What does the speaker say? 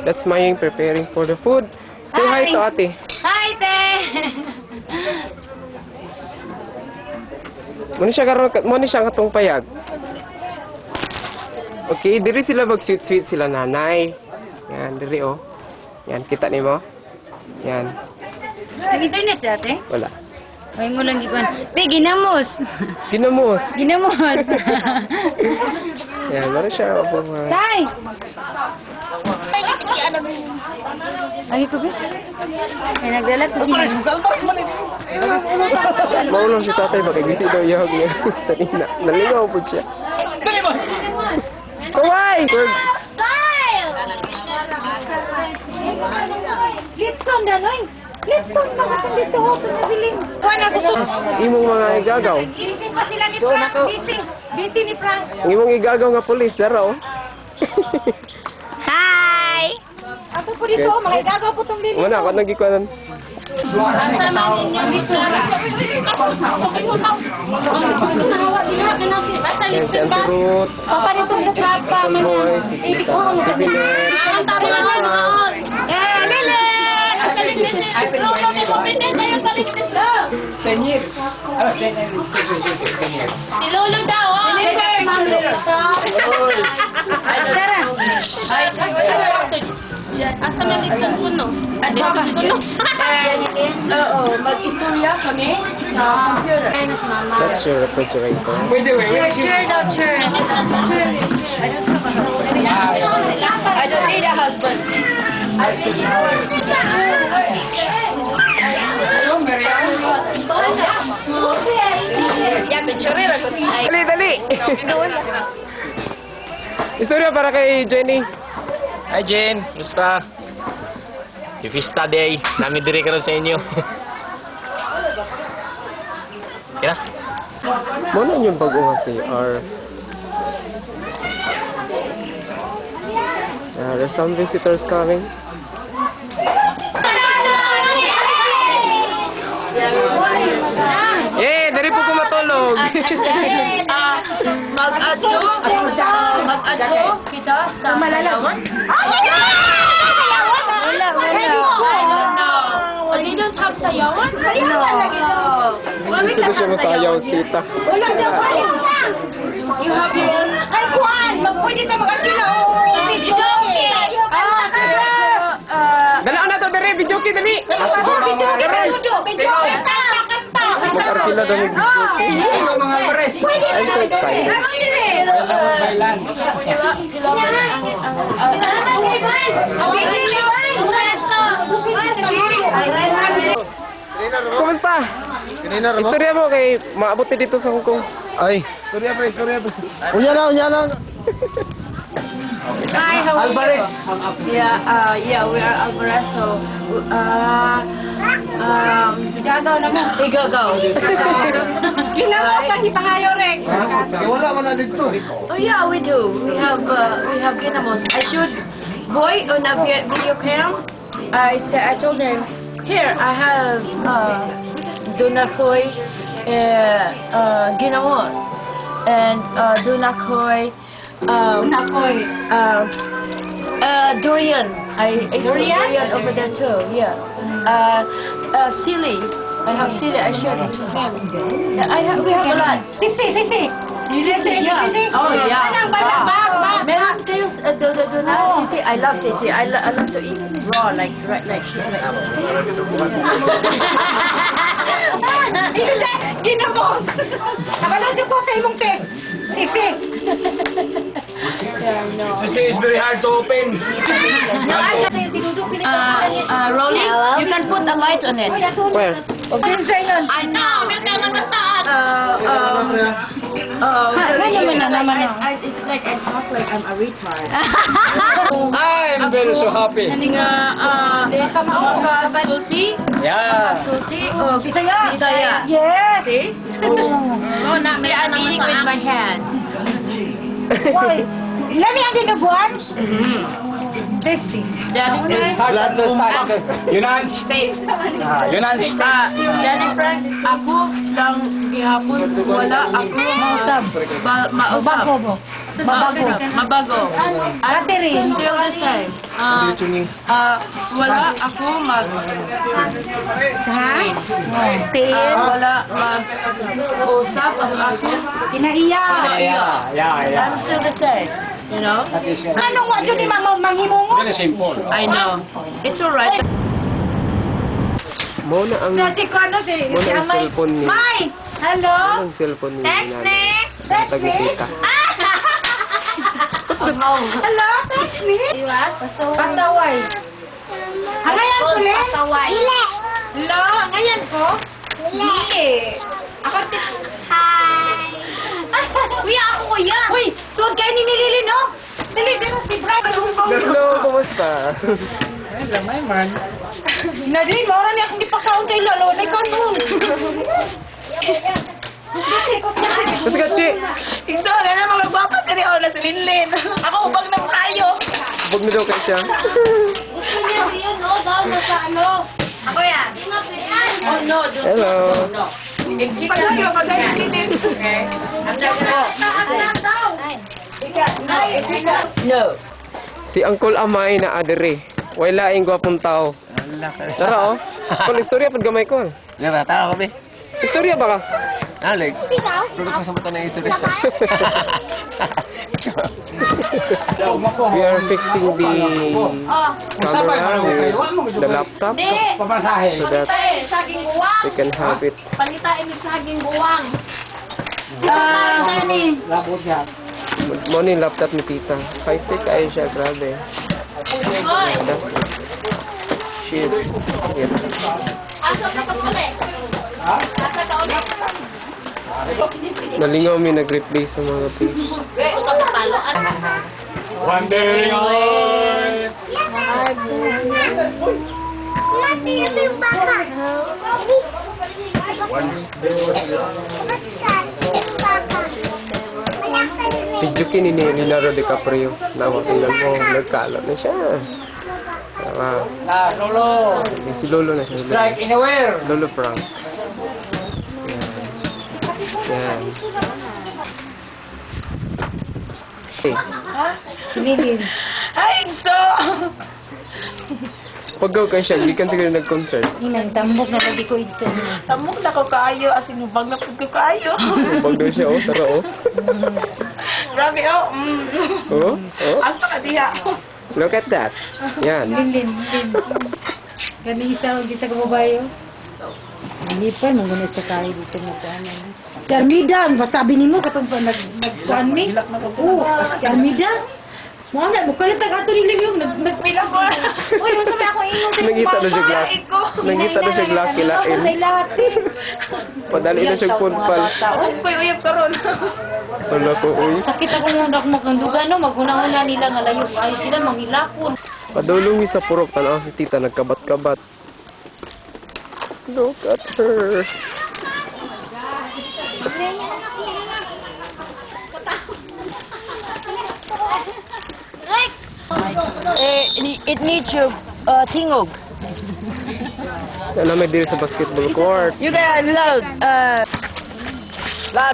That's Maying preparing for the food. Say hi to ate. Hi, te! Muna siya katong payag. Okay, diri sila mag-sweet-sweet sila nanay. Yan, diri oh. Yan, kita ni mo? Yan. Nag-internet dati? Wala. Ay mo lang gikuan. Te, ginamos! Ginamos. Ginamos! Yan, meron siya. Tay! Ay, ko ba? Ay, nagdalat ko. Maulong si tatay, makibisi daw yahog niya. Sanina, naligaw po siya. Kawai! Lipson, daloy! Lipson, makasang dito ho sa nabiling. Kuwan ako to. Imong mga igagaw. Busy pa sila ni Frank. Busy ni Frank. Imong igagaw nga pulis, dara oh. Hi! Ako po dito, mga igagaw po itong liling. Wala, ako nagikuanan. Asa man inyong gitara? Yan, si Anturut. Papa rito sa trapa. Tomboy, si Tita, si Binet. Lili! Si Lolo daw, oh! Asa man itong kuno? Oo, mag-istorya kami sa computer. That's your refrigerator. I don't need a husband. Dali, dali! Istorya para kay Jenny. Hi Jen, musta? Pista day, namin diri karon sa inyo. Kaya? Muna yung bago nga CR. There's some visitors coming. Eh, dari po ko matulog. Mag-adyo kita sa Malawan. They don't have sayawan? Sayawan lagi to. Dito siya masayaw, tita. Wala na ba? You have your... Ay, kuhan! Pwede tayo mag-artila o video. Dala na to, dali, videoke, dali. Video. Mag-artila daw ng videoke. I'm so excited. Kumusta? Istorya mo kay maabot dito sa Hong Kong. Ay, Istorya pa. unya lang. Hi, how are Alvarez. you? Yeah, we are Alvarez. So, igagaw naman. Igagaw. Ginawa pa si Pangayo Rex. Wala man na dito. Oh yeah, we do. We have ginamos. I should boy on a video cam. I told him, here I have Dunakoy ginamos and Dunakoy durian. I ate durian over there too. Yeah. Silly. I have silly. I showed it to him. Yeah, we have a lot. Sisi. Yeah. Oh yeah. Meron kayo sisi. I love sisi. I love to eat raw like ginamos. Nabalod ko sa imong test. Sisi. Yeah, no. This is very hard to open. Rolling, you can put a light on it. Where? Okay, Zaynon. It's like I talk like I'm a retard. I'm very so happy. Sulti? Yeah. Sulti? Oh, Bisaya. Yes. See? Oh, not me. I'm eating with my hands. Let me add in the ones. Tasty. Yunan Space. Yunan Jennifer, ako lang gihapon wala ako mausap. Mabago. Catherine. Still the same. Wala ako Ha? Till. wala mag-usap ang ako. Kinaiya. I'm still the same. You know? Anong wa dyan ni manghimungo? I know. It's alright. Mo na ang Si ano si mo na ang Amay. cellphone ni. May! Hello? Ang cellphone ni Text nanay. me! Text me! Tagitita. Hello? Text me? Pasaway. Hangayan ko, Le? Pasaway. Hello? Hangayan ko? Hindi. Ako Hi! Kuya, ako kuya! Uy! Tuwag kayo ni Nilili, no? Dali, si Brad. Hello, kumusta? Nadine, maura niya akong ipakaon kay Lolo. Ikaw nun. Kasi kasi, Ito, na mga guwapat ka rin na si Linlin. Ako, ubag na tayo. bug na daw kayo siya. Gusto niya yun, no? Daw na sa ano. Ako yan. Oh, no. Hello. Pagayo, Linlin. No. Si Uncle Amay na adere. Wala ing gwapong tao. Tara oh. Kung istorya pag gamay ko. Lera, tao kami. Istorya ba ka? Alex. Tulog mo sa mata ng ito. We are fixing the camera with the laptop so that Saging buwang. we can have it. Panitain yung saging buwang. Mo ni laptop ni Tita. 5 kayo siya, grabe. Hoy! Shit. Yes. Asa ka pa ulit? Asa ka ulit? Nalingaw mi nag-replay sa mga page. Ito ka palo. Wandering on. Mati yung baka. Si Juki ni Leonardo DiCaprio. Nawa, tingnan mo, nagkalot na siya. Tama. Lolo. Si Lolo na siya. Strike anywhere. Lolo Frank. Yan. Hey, Lilin. Ay, so. paggaw ka siya, hindi ka siguro nag-concert. Inang tambok na lagi ko ito. Tamok na ko kayo. As in, ubag na po ko kayo. Pag daw siya, oh, tara, oh. Grabe, oh. Oh, oh. Asa ka diha. Look at that. Yan. Lilin. Kami isa, hindi sa kababayo. Hindi pa, muna sa kayo dito mo sa ano. Si Armida, masabi ni mo, katong pa nag-kuhan mi? Oo, si Armida. Muna, bukalit ang ato ni Lim yung Pila ko. Uy, masama ako ingong sa Nangita na siya glass. Nangita na siya glass kilain. Sa lahat. Padali na siya punpal. Uy, uyab ka ron. Wala ko, uy. Sakit ako nung magkandugan, no? Maguna-una nila nga layo ay sila mangilakon. Padulungi sa purok, tanaw si Tita, nagkabat-kabat. Look at her. It needs your tingog. Alam may diri sa basketball court. You guys loud.